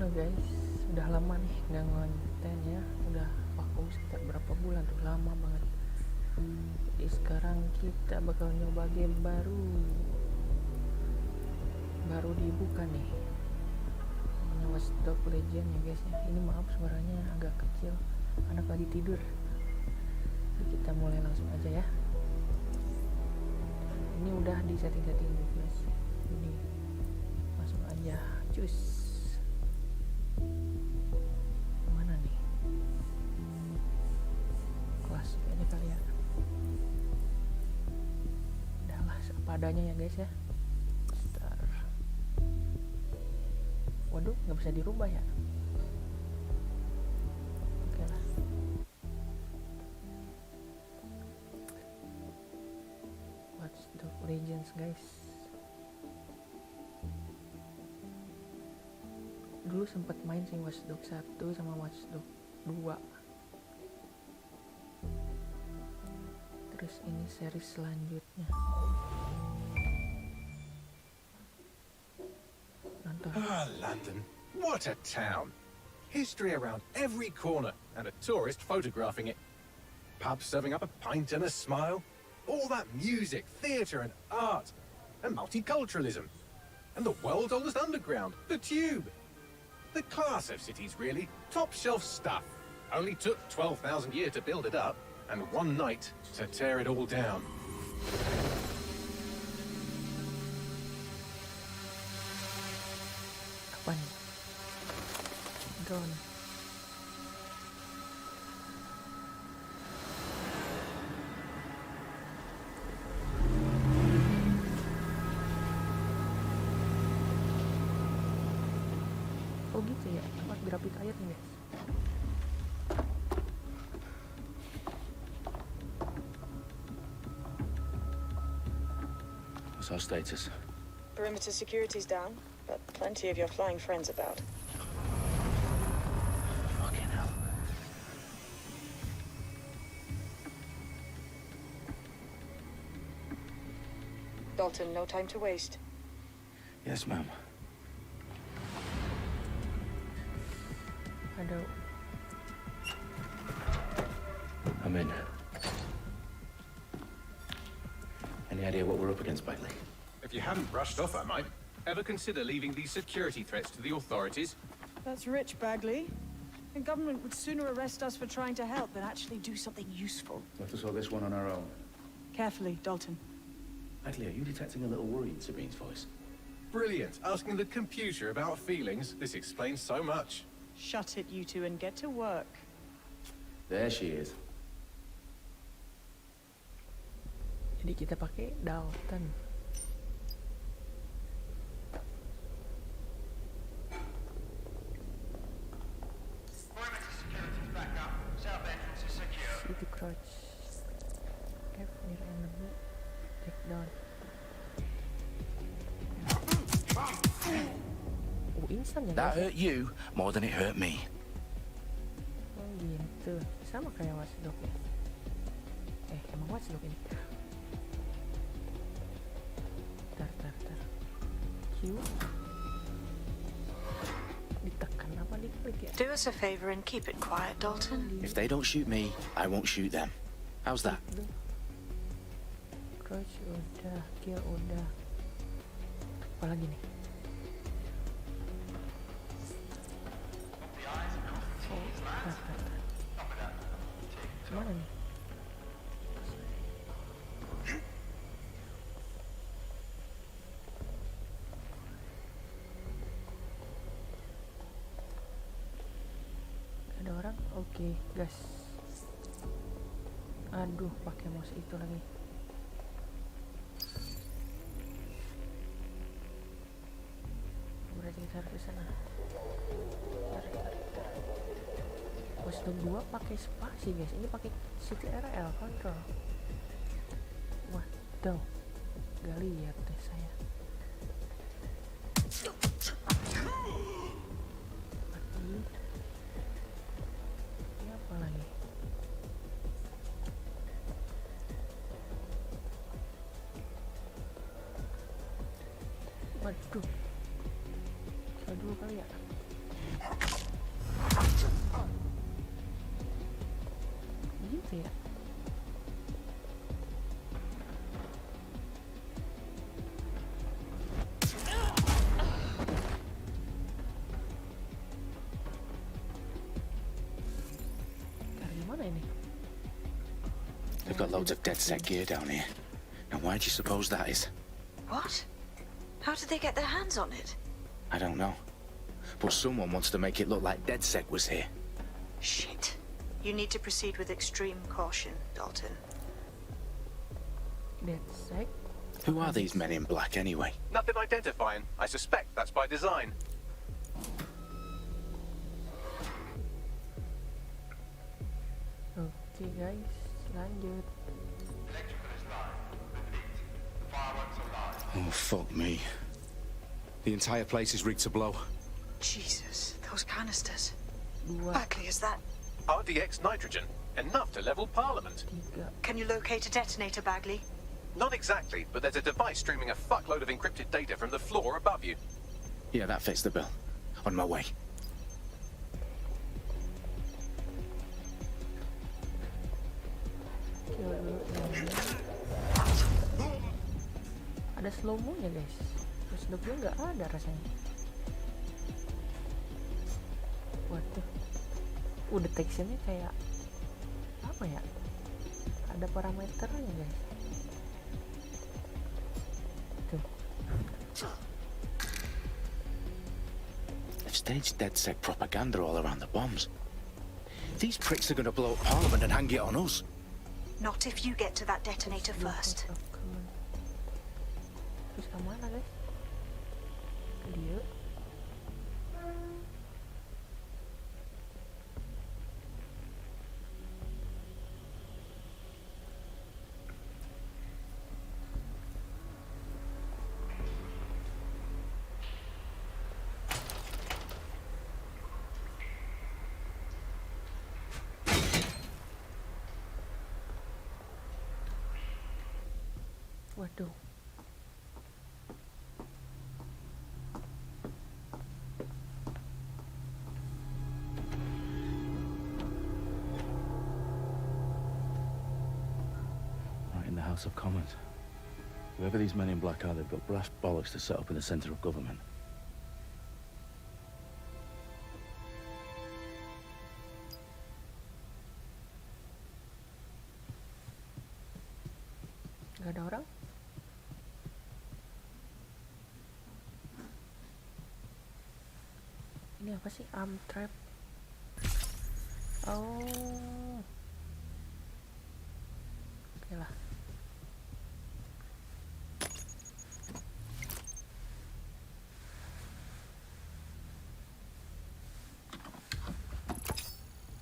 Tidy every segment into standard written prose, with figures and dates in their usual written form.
Halo guys, udah lama nih nggak ngonten ya, udah vakum sekitar berapa bulan tuh, lama banget. Jadi sekarang kita bakal nyoba game baru dibuka nih, namanya Watch Dogs Legion ya guys ya. Ini maaf suaranya agak kecil, anak lagi tidur. Jadi kita mulai langsung aja ya. Ini udah di setting-setting dulu guys, jadi langsung aja cus. Mana nih kelas aja kali ya, udahlah sepadanya ya guys ya. Star. Waduh, nggak bisa dirubah ya. Oke lah. Watch Dogs Legends guys. Dulu sempat main sih Watch Dogs 1 sama Watch Dogs 2. Terus ini series selanjutnya. Nonton. Ah, London. What a town. History around every corner and a tourist photographing it. Pubs serving up a pint and a smile. All that music, theatre and art. And multiculturalism. And the world's oldest underground, the Tube. The class of cities, really. Top shelf stuff. Only took 12,000 years to build it up, and one night to tear it all down. Apa nih? Drone. Oh gitu ya, tempat grafik air nih guys. What's our status? Perimeter security's down, but plenty of your flying friends about. Fucking hell. Dalton, no time to waste. Yes, ma'am. Aduh, I'm in. Any idea what we're up against, Bailey? If you hadn't brushed off, I might. Ever consider leaving these security threats to the authorities? That's rich, Bagley. The government would sooner arrest us for trying to help than actually do something useful. We'll have to sort this one on our own. Carefully, Dalton. Bailey, are you detecting a little worry in Sabine's voice? Brilliant. Asking the computer about feelings. This explains so much. Shut it, you two, and get to work. There she is. jadi kita pakai Dalton. See to crouch. F near enemy. Take down. Oh, instan ya That guys? hurt you more than it hurt me. Oh gitu, sama kayak Watch Dogs ya. Emang Watch Dogs ini. Tar. Q. Ditekan apa diklik ya? Do us a favor and keep it quiet, Dalton. If they don't shoot me, I won't shoot them. How's that? Crouch udah, kill udah. Apa lagi nih? Oh, tar. Mana nih? Gak ada orang? Oke, gas. Aduh, pakai mouse itu lagi. Berarti kita harus ke sana. Tar. Watch Dogs 2 pakai spasi guys. Ini pakai CTRL control. Waduh, gak lihat deh saya. Mati. Ini apa lagi? Waduh, dulu kali ya. Gitu ya. Cara gimana ini? They've got loads of dead set gear down here. Now, why do you suppose that is? What? How did they get their hands on it? I don't know. But someone wants to make it look like DedSec was here. Shit. You need to proceed with extreme caution, Dalton. DedSec. Who are these men in black anyway? Nothing identifying. I suspect that's by design. Oke guys, lanjut. Oh, fuck me. The entire place is rigged to blow. Jesus, those canisters. Dua, Bagley, is that... RDX nitrogen. Enough to level Parliament. tiga. Can you locate a detonator, Bagley? Not exactly, but there's a device streaming a fuckload of encrypted data from the floor above you. Yeah, that fits the bill. On my way. Coba dulu ini. Ada slow mo-nya guys. Terus dognya nggak ada rasanya. Waduh. Detection-nya kayak apa ya? Ada parameternya guys. Tuh. They've staged DedSec propaganda all around the bombs. These pricks are gonna blow up Parliament and hang it on us. Not if you get to that detonator first. Terus kemana guys? Ke dia. Waduh. Right in the House of Commons. Whoever these men in black are, they've got brass bollocks to set up in the centre of government. Gak ada orang? Ini apa sih? Arm trap. Oh. Oke lah.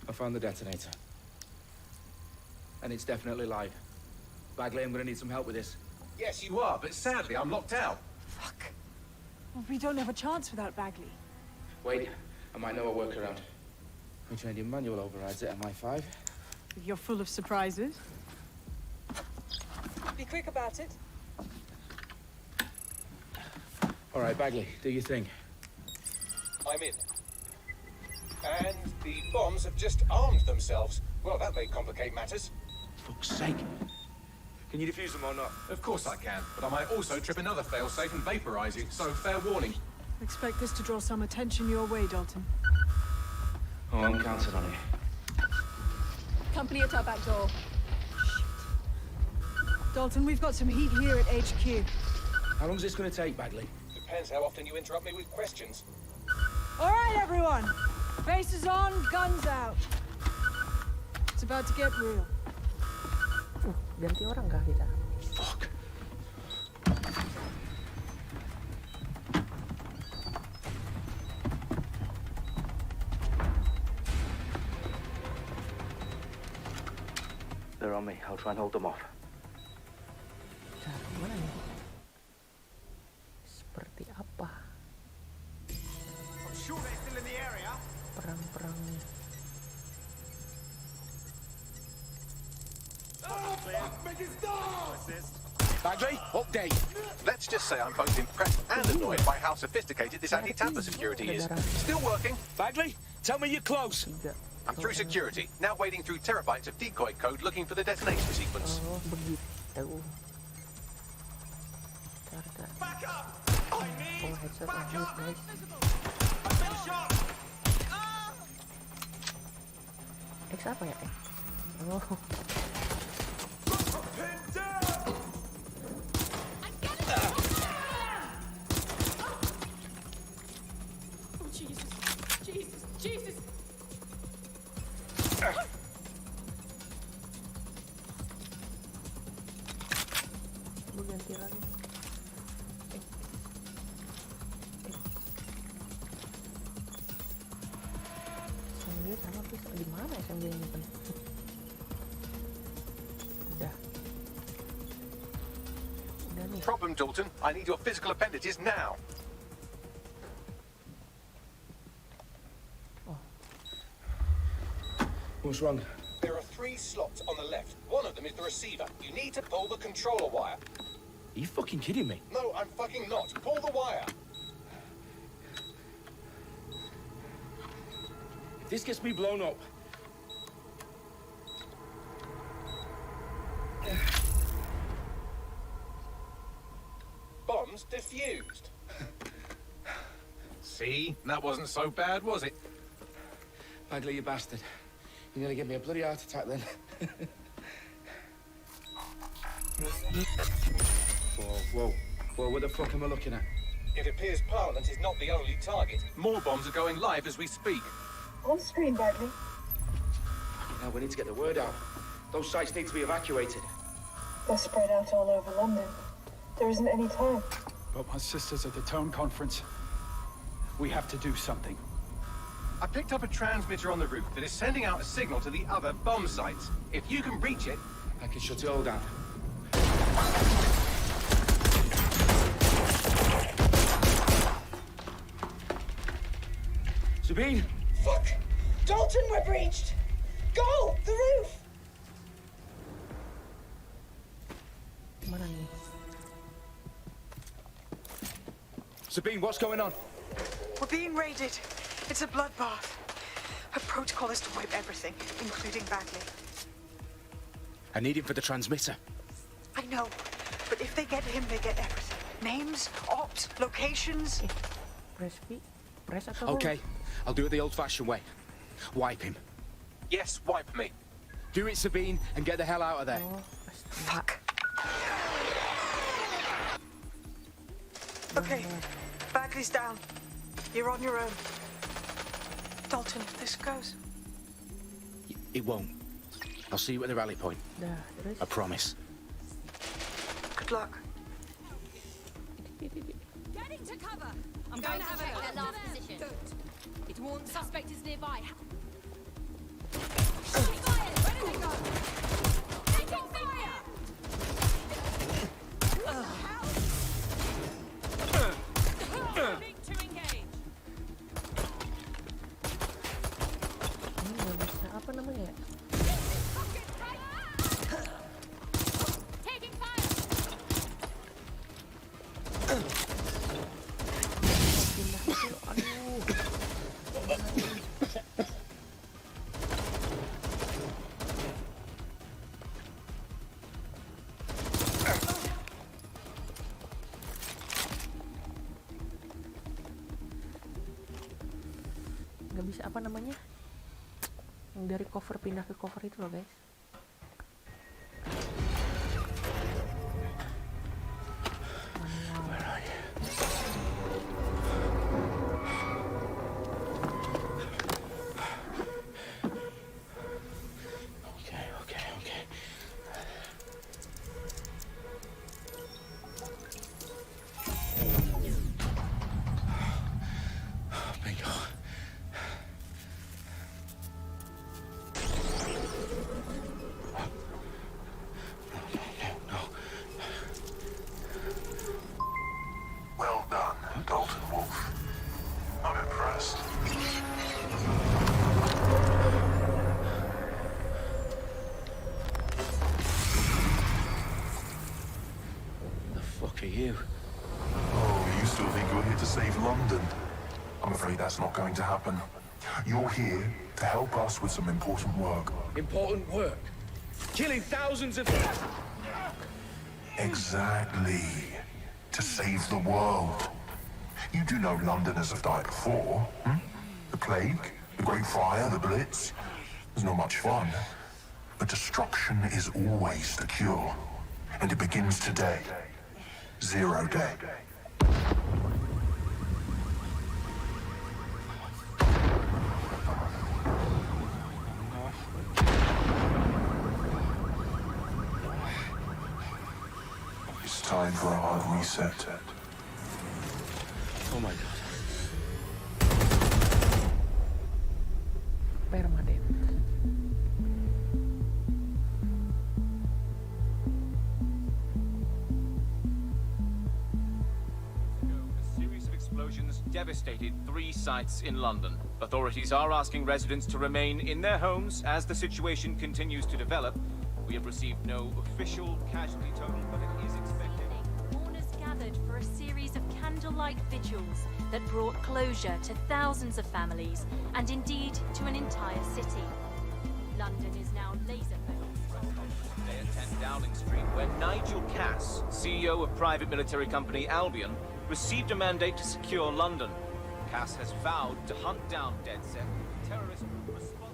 I found the detonator. And it's definitely live. Bagley, I'm gonna need some help with this. Yes, you are, but sadly I'm locked out. Fuck. Well, we don't have a chance without Bagley. Wait, I might know a workaround. We trained in manual overrides at MI5. You're full of surprises. Be quick about it. All right, Bagley, do your thing. I'm in. And the bombs have just armed themselves. Well, that may complicate matters. Fuck's sake. Can you defuse them or not? Of course I can, but I might also trip another failsafe and vaporize you, so fair warning. Expect this to draw some attention your way, Dalton. Oh, I'm counting on it. Company at our back door. Shit. Dalton, we've got some heat here at HQ. How long is this gonna take, Bagley? Depends how often you interrupt me with questions. All right, everyone. Faces on, guns out. It's about to get real. Ganti orang kah kita? Fuck. They're on me. I'll try and hold them off. Cara gimana nih? Seperti apa? Perang-perangnya. Bagley, update. Let's just say I'm both impressed and annoyed by how sophisticated this anti-tamper security is. Still working. Bagley, tell me you're close. Tiga. I'm through security, now wading through terabytes of decoy code looking for the detonation sequence. Oh, begitu. Back up! Oh, headshot lanjut, guys. X apa ya? Oh. Jesus! Gue ganti lagi. SMG sama pistol di mana SMG ini kan? Udah nih. Problem, Dalton. I need your physical appendages now. What's wrong? There are 3 slots on the left. One of them is the receiver. You need to pull the controller wire. Are you fucking kidding me? No, I'm fucking not. Pull the wire. If this gets me blown up... Bombs defused. See? That wasn't so bad, was it? Bagley, you bastard. You're gonna give me a bloody heart attack then. Whoa. What the fuck am I looking at? It appears Parliament is not the only target. More bombs are going live as we speak. On screen, Bagley. Now we need to get the word out. Those sites need to be evacuated. They're spread out all over London. There isn't any time. But my sister's at the town conference. We have to do something. I picked up a transmitter on the roof that is sending out a signal to the other bomb sites. If you can reach it... I can shut it all down. Sabine! Fuck! Dalton, we're breached! Go! The roof! Mana nih? Sabine, what's going on? We're being raided. It's a bloodbath. Her protocol is to wipe everything, including Bagley. I need him for the transmitter. I know, but if they get him, they get everything. Names, ops, locations. Press V? Press atau Okay, I'll do it the old-fashioned way. Wipe him. Yes, wipe me. Do it, Sabine, and get the hell out of there. Oh, astaga. Fuck. Okay, Bagley's down. You're on your own. Dalton, if this goes... It won't. I'll see you at the rally point. Dah, terus. I promise. Good luck. Getting to cover! I'm Going going to to have check a their last position. Good. It warns suspect is nearby. Fire! Where did they go? Taking fire! Moving to engage. Ini nggak bisa apa namanya ya? Taking fire. Pindah dulu. Aduh. Nggak bisa apa namanya? Yang dari cover pindah ke cover itu loh, guys. Okay. Bingo. No. Well done, Dalton Wolf. I'm impressed. you? Oh, you still think you're here to save London? I'm afraid that's not going to happen. You're here to help us with some important work. Important work. Killing thousands of... Exactly. To save the world. You do know Londoners have died before, hmm? The plague, the Great Fire, the Blitz. It's not much fun. But destruction is always the cure. And it begins today. 0 day. It's time for a hard reset. Oh my god. Permadeath. A series of explosions devastated 3 sites in London. Authorities are asking residents to remain in their homes as the situation continues to develop. We have received no official casualty total, but it is expected. Mourners gathered for a series of candlelight vigils that brought closure to thousands of families and indeed to an entire city. London is now laser-focused. Today at 10 Downing Street, where Nigel Cass, CEO of private military company Albion, received a mandate to secure London. Cass has vowed to hunt down DedSec, a terrorist group responsible.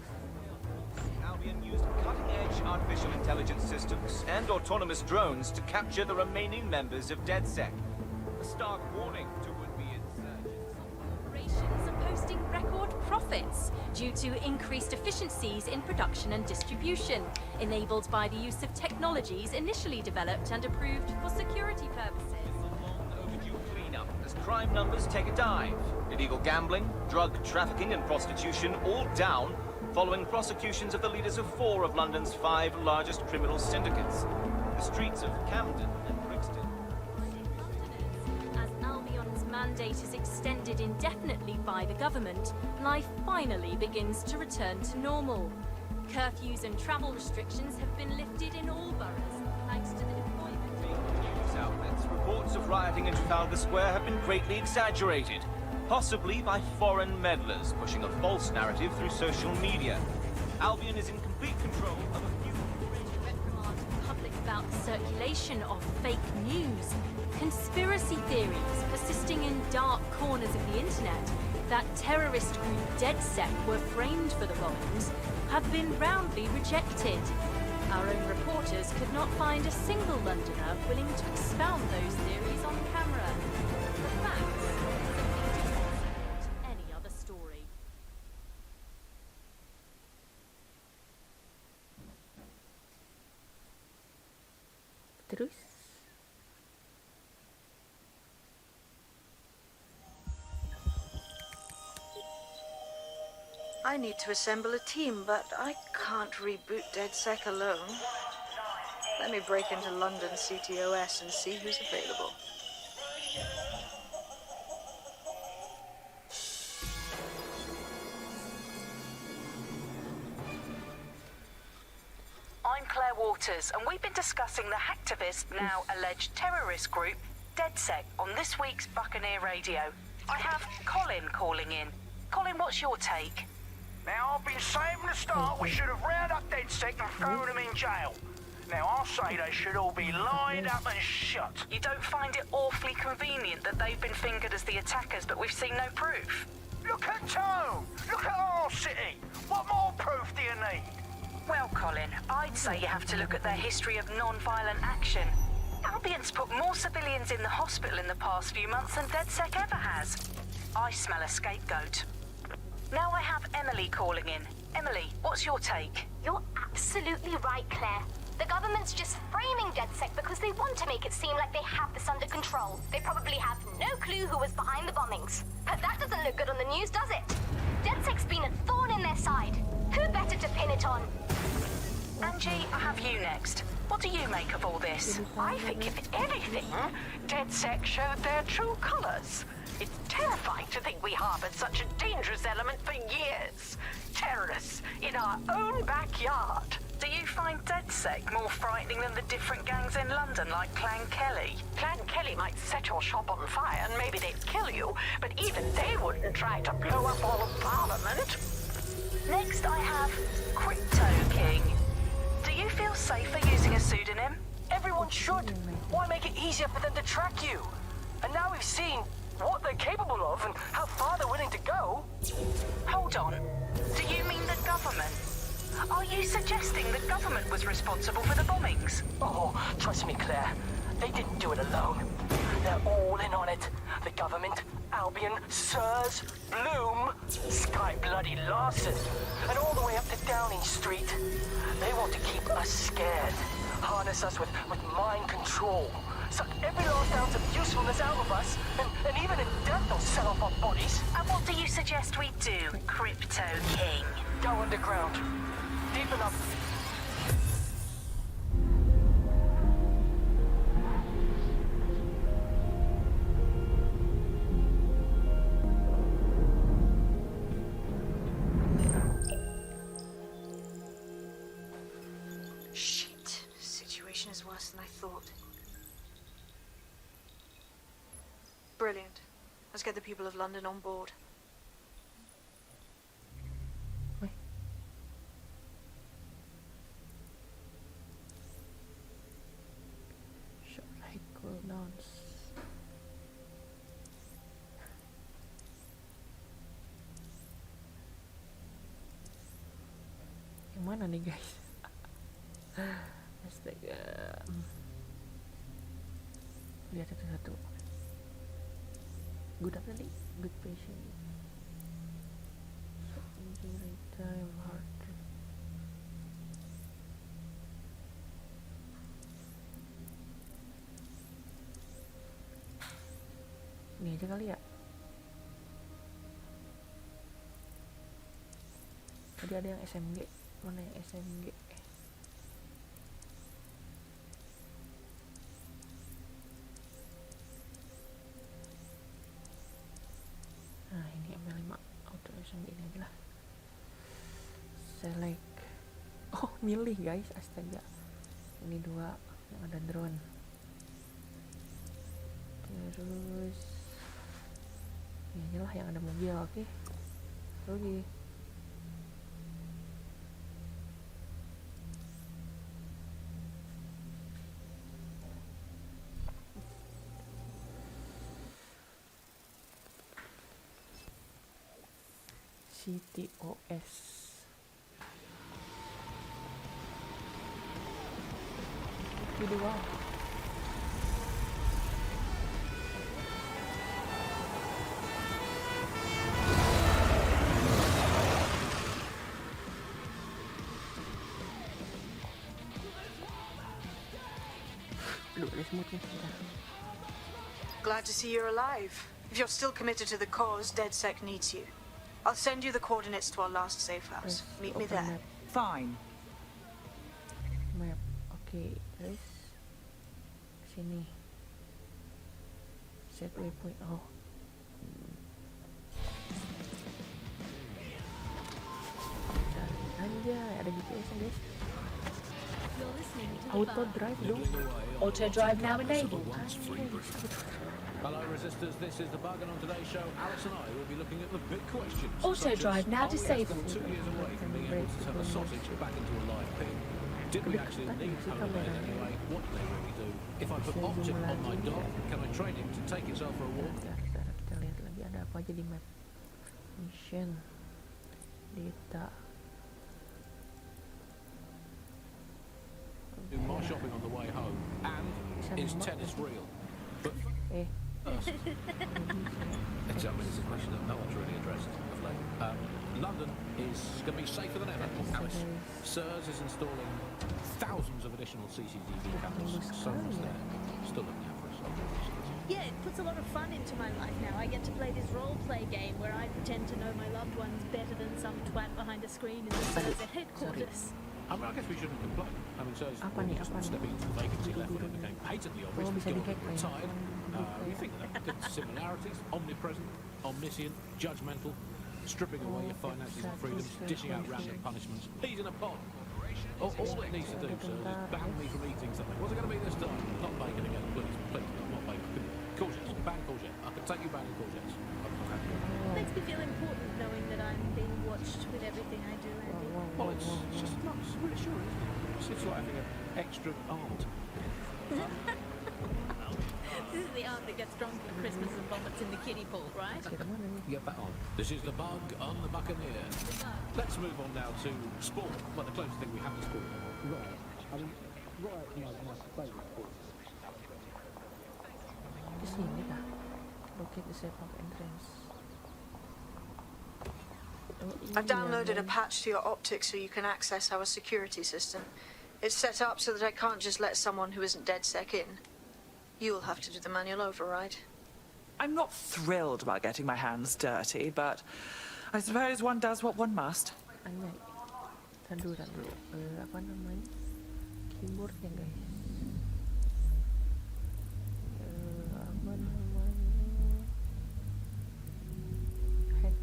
Albion used cutting-edge artificial intelligence systems and autonomous drones to capture the remaining members of DedSec. A stark warning to would-be insurgents. Operations are posting record profits due to increased efficiencies in production and distribution, enabled by the use of technologies initially developed and approved for security purposes. Overdue cleanup as crime numbers take a dive. Illegal gambling, drug trafficking and prostitution all down following prosecutions of the leaders of 4 of London's 5 largest criminal syndicates. The streets of Camden and Brixton. As Albion's mandate is extended indefinitely by the government, life finally begins to return to normal. Curfews and travel restrictions have been lifted in all boroughs, thanks to the deployment of News outlets, reports of rioting in Trafalgar Square have been greatly exaggerated, possibly by foreign meddlers pushing a false narrative through social media. Albion is in complete control of a few... reprimand the public about the circulation of fake news. Conspiracy theories persisting in dark corners of the internet that terrorist group DedSec were framed for the bombings have been roundly rejected. Our own reporters could not find a single Londoner willing to expound those theories on camera. The facts simply do not support any other story. Terus I need to assemble a team, but I can't reboot DedSec alone. Let me break into London CTOS and see who's available. I'm Claire Waters, and we've been discussing the hacktivist, now alleged terrorist group, DedSec, on this week's Buccaneer Radio. I have Colin calling in. Colin, what's your take? Now, I've been saying from the start we should have rounded up DedSec and thrown them in jail. Now, I'll say they should all be lined up and shot. You don't find it awfully convenient that they've been fingered as the attackers, but we've seen no proof? Look at Tone! Look at our city! What more proof do you need? Well, Colin, I'd say you have to look at their history of non-violent action. Albion's put more civilians in the hospital in the past few months than DedSec ever has. I smell a scapegoat. Now I have Emily calling in. Emily, what's your take? You're absolutely right, Claire. The government's just framing DedSec because they want to make it seem like they have this under control. They probably have no clue who was behind the bombings. But that doesn't look good on the news, does it? DedSec's been a thorn in their side. Who better to pin it on? Angie, I have you next. What do you make of all this? I think, if anything, DedSec showed their true colors. It's terrifying to think we harbored such a dangerous element for years. Terrorists in our own backyard. Do you find DedSec more frightening than the different gangs in London, like Clan Kelly? Clan Kelly might set your shop on fire and maybe they'd kill you, but even they wouldn't try to blow up all of Parliament. Next, I have Crypto King. Do you feel safer using a pseudonym? Everyone should. Why make it easier for them to track you? And now we've seen what they're capable of and how far they're willing to go. Hold on. Do you mean the government? Are you suggesting the government was responsible for the bombings? Oh, trust me, Claire. They didn't do it alone. They're all in on it. The government, Albion, Sirs, Bloom, Sky Bloody Larson, and all the way up to Downing Street. They want to keep us scared, harness us with mind control, suck every last ounce of usefulness out of us, and even in death they'll sell off our bodies. And what do you suggest we do, Crypto King? Go underground. Deep enough. Shit. Situation is worse than I thought. Brilliant. Let's get the people of London on board. Cooldowns. Yang mana nih guys? Astaga. Lihat satu-satu. Good apa tadi? Good patient. Injury time, heart. Ini aja kali ya. Tadi ada yang SMG. Mana yang SMG? Nah ini M5 auto SMG ini aja lah. Select. Oh milih guys, astaga. Ini dua yang ada drone. Terus ini lah yang ada mobil. Oke. Oke. CTOS. Video wow. Glad to see you're alive. If you're still committed to the cause, DedSec needs you. I'll send you the coordinates to our last safe house. Meet me there. Map. Fine. Map. Oke, terus sini. Set waypoint. Oh. Anjay, ada GPS guys. Auto drive dong. Auto drive now enabled. Hello, resistors. This is the Bug, and on today's show, Alex and I will be looking at the big questions. Auto drive now disabled. 2 years away from being able to turn a sausage back into a live pig. Did we actually need elevators anyway? What do they really do? If I put Optic on my dog, can I train him to take himself for a walk? Kita lihat lagi ada apa aja di map. Mission, data. Do my shopping on the way home. And is tennis real? But first, it's a question that no one's really addressed of late. London is going to be safer than ever. Alice, Sirs is installing thousands of additional CCTV cameras. So much there. Still looking out for us. Yeah, it puts a lot of fun into my life now. I get to play this role-play game where I pretend to know my loved ones better than some twat behind a screen in the Sirs headquarters. I mean, I guess we shouldn't complain. I mean, so stepping into the vacancy left when it became patently obvious that Gordon retired. We think that good similarities, omnipresent, omniscient, judgmental, stripping away your finances and freedoms, dishing out random punishments. He's in a pod. All it needs to do, sir, is ban me from eating something. What's it going to be this time? Not bacon again, please. Please, not bacon. Courgettes. Ban courgette. I can take you banning courgettes. Makes me feel important knowing that I'm being watched with everything I do, Andy. Well, it's just nice, reassuring, isn't it? It's like having an extra aunt. This is the aunt that gets drunk at Christmas and vomits in the kiddie pool, right? Get that on. This is the bug on the Buccaneer. Let's move on now to sport. Well, the closest thing we have to sport. Right. I mean, right now, my favourite sport. Di sini kah? Locate the sepak entrance. I've downloaded a patch to your optics so you can access our security system. It's set up so that I can't just let someone who isn't DedSec in. You'll have to do the manual override. I'm not thrilled about getting my hands dirty, but I suppose one does what one must. Anjay. Tar dulu. Apa namanya? Keyboardnya, guys. Apa namanya? Hack.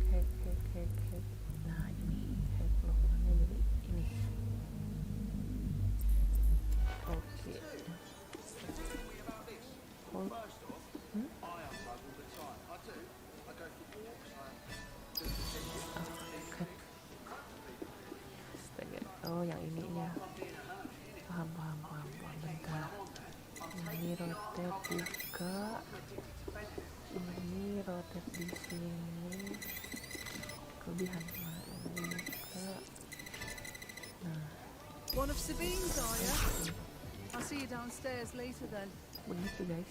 Nah, ini hack logonya jadi ini. Oke. Oh, yang ininya. Paham. Bentar. Ini rotate buka. Ini rotate di sini. Kelebihan. Nah, ini buka. Nah. One of Sabine's, are ya? I'll see you downstairs later then. Begitu, guys.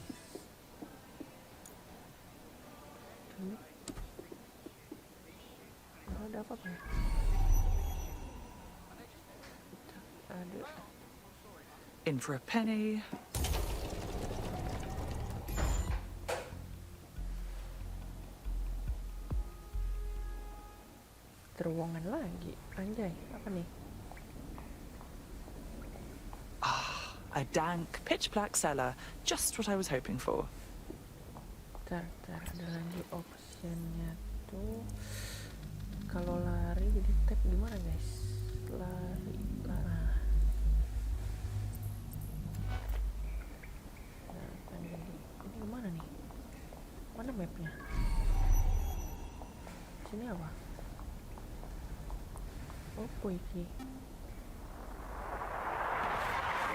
Ada apa ya? Ada. In for a penny. Terowongan lagi. Anjay, apa nih? A dank, pitch-black cellar. Just what I was hoping for. Bentar, ada lagi optionnya tuh. Kalau lari jadi tap gimana, guys? Lari. Nah, ini kemana nih? Mana mapnya? Sini apa? Apa ini?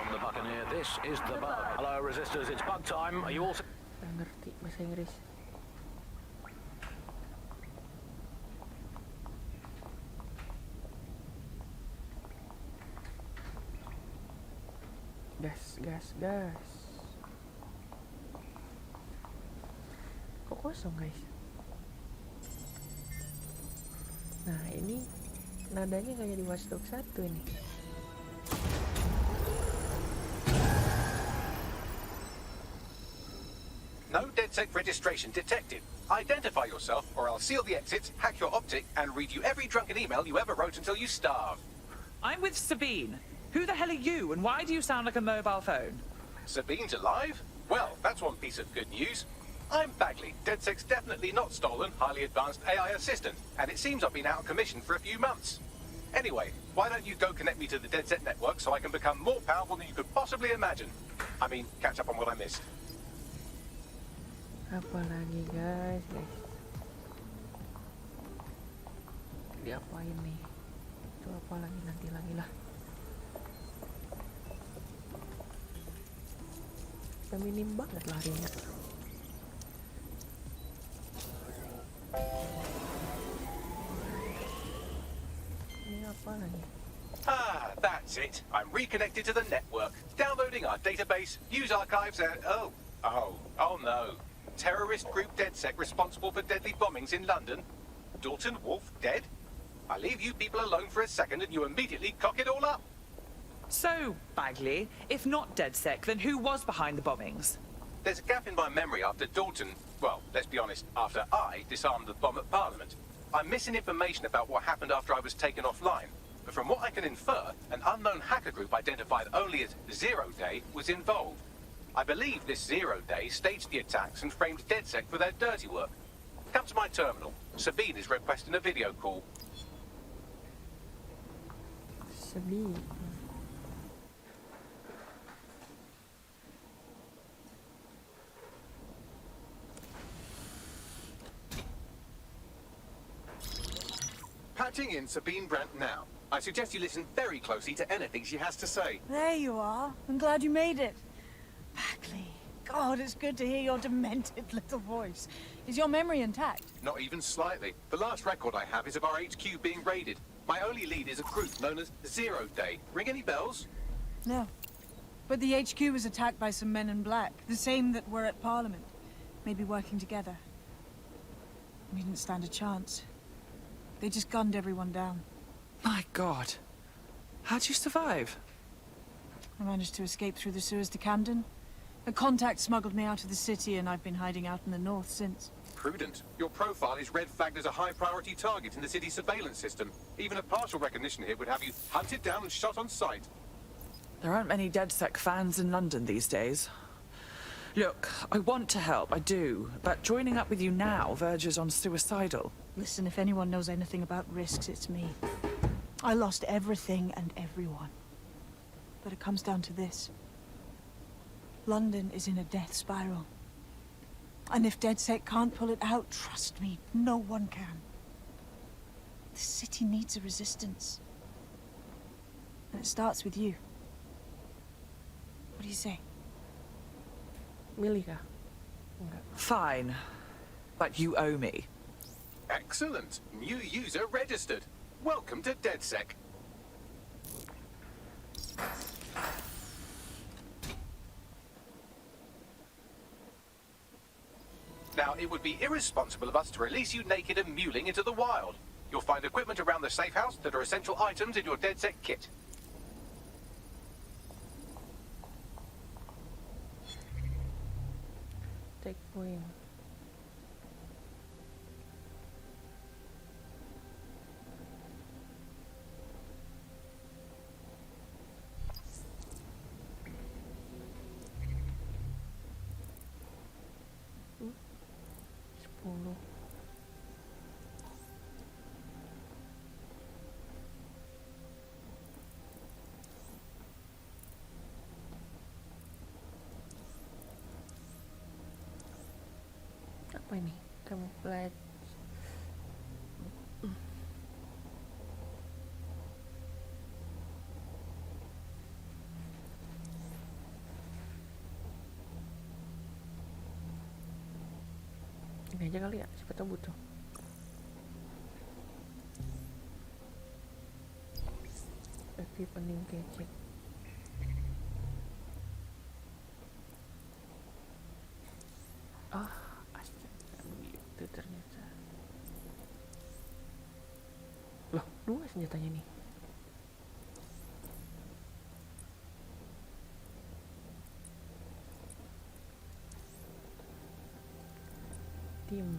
From the Buccaneer, this is the bug. Hello, resistors. It's bug time. Are you all? Nggak ngerti bahasa Inggris. Gas. Kok kosong, guys? Nah, ini nadanya kayak di Watch Dogs 1 ini. No DedSec registration detected. Identify yourself or I'll seal the exits, hack your optic, and read you every drunken email you ever wrote until you starve. I'm with Sabine. Who the hell are you, and why do you sound like a mobile phone? Sabine's alive? Well, that's one piece of good news. I'm Bagley, DedSec's definitely not stolen, highly advanced AI assistant, and it seems I've been out of commission for a few months. Anyway, why don't you go connect me to the DedSec network so I can become more powerful than you could possibly imagine? I mean, catch up on what I missed. Apa lagi, guys? Diapain nih? Itu apa lagi, nanti lagi lah. Minim banget larinya. Ini apa lagi? Ah, that's it. I'm reconnected to the network, downloading our database, news archives, and oh no. Terrorist group DedSec responsible for deadly bombings in London. Dalton Wolf dead? I leave you people alone for a second and you immediately cock it all up. So, Bagley, if not DedSec, then who was behind the bombings? There's a gap in my memory after Dalton, well, let's be honest, after I disarmed the bomb at Parliament. I'm missing information about what happened after I was taken offline. But from what I can infer, an unknown hacker group identified only as Zero Day was involved. I believe this Zero Day staged the attacks and framed DedSec for their dirty work. Come to my terminal. Sabine is requesting a video call. Sabine. Putting in Sabine Brandt now. I suggest you listen very closely to anything she has to say. There you are. I'm glad you made it. Bagley. God, it's good to hear your demented little voice. Is your memory intact? Not even slightly. The last record I have is of our HQ being raided. My only lead is a group known as Zero Day. Ring any bells? No. But the HQ was attacked by some men in black, the same that were at Parliament. Maybe working together. We didn't stand a chance. They just gunned everyone down. My God. How'd you survive? I managed to escape through the sewers to Camden. A contact smuggled me out of the city, and I've been hiding out in the north since. Prudent. Your profile is red flagged as a high-priority target in the city's surveillance system. Even a partial recognition here would have you hunted down and shot on sight. There aren't many DedSec fans in London these days. Look, I want to help, I do, but joining up with you now verges on suicidal. Listen, if anyone knows anything about risks, it's me. I lost everything and everyone. But it comes down to this. London is in a death spiral. And if DedSec can't pull it out, trust me, no one can. The city needs a resistance. And it starts with you. What do you say? Milih kah? Enggak. Fine. But you owe me. Excellent. New user registered. Welcome to DedSec. Now, it would be irresponsible of us to release you naked and mewling into the wild. You'll find equipment around the safe house that are essential items in your DedSec kit. Take point. Apa ini? Camouflage. Ini aja kali ya, siapa tahu butuh. Equipment gadget. Astaga, begitu ternyata. Loh, dua senjatanya nih. Tim.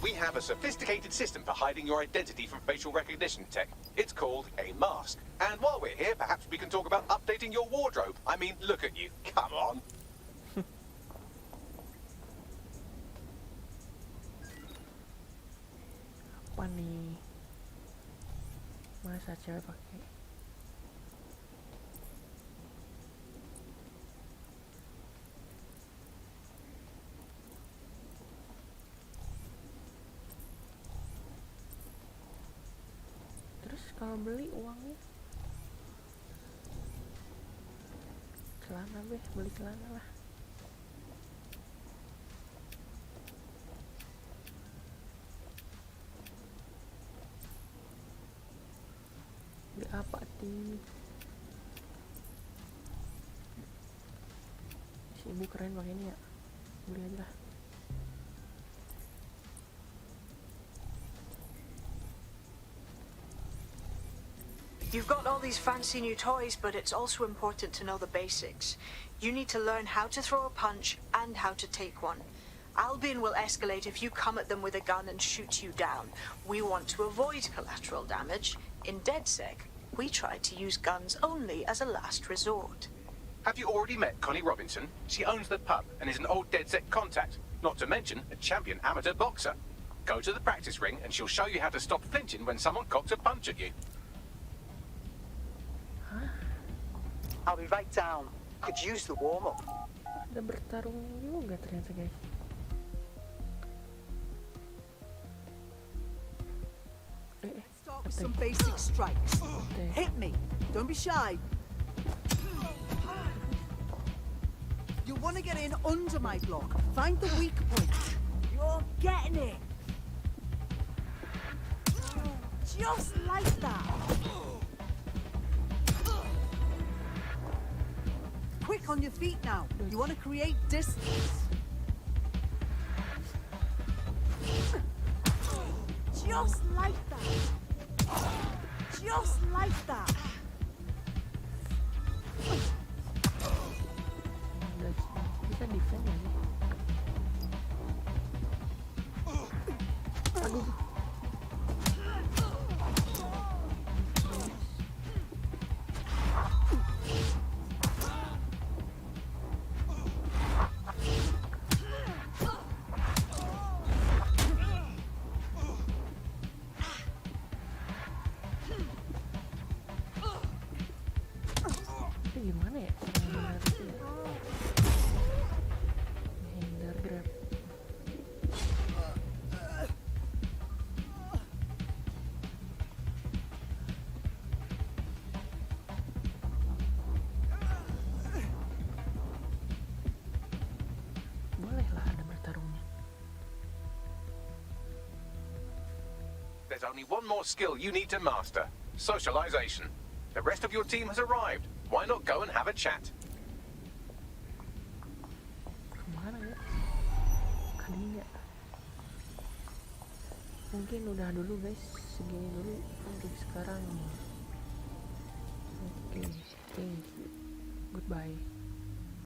We have a sophisticated system for hiding your identity from facial recognition tech. It's called a mask. And while we're here, perhaps we can talk about updating your wardrobe. I mean, look at you. Come on. Apa nih? Masa cewek pakai? Terus kalau beli uangnya? Celana beli celana lah. Beli apa sih? Si ibu keren pakai ini ya. Beli aja lah. You've got all these fancy new toys, but it's also important to know the basics. You need to learn how to throw a punch and how to take one. Albion will escalate if you come at them with a gun and shoot you down. We want to avoid collateral damage. In DedSec, we try to use guns only as a last resort. Have you already met Connie Robinson? She owns the pub and is an old DedSec contact, not to mention a champion amateur boxer. Go to the practice ring and she'll show you how to stop flinching when someone cocks a punch at you. I'll be right down. Could use the warm-up. Udah bertarung juga ternyata, guys. with some basic strikes. Hit me. Don't be shy. You want to get in under my block. Find the weak point. You're getting it. Just like that. Quick on your feet now. You want to create distance. Just like that. Just like that. Bisa defend ya sih? Aduh. Itu gimana ya? Menghindar grab. Bolehlah ada bertarungnya. There's only one more skill you need to master. Socialization. The rest of your team has arrived. Why not go and have a chat? Kemana ya? Kalinya. Mungkin udah dulu guys. Segini dulu untuk sekarang. Oke, thank you. Goodbye.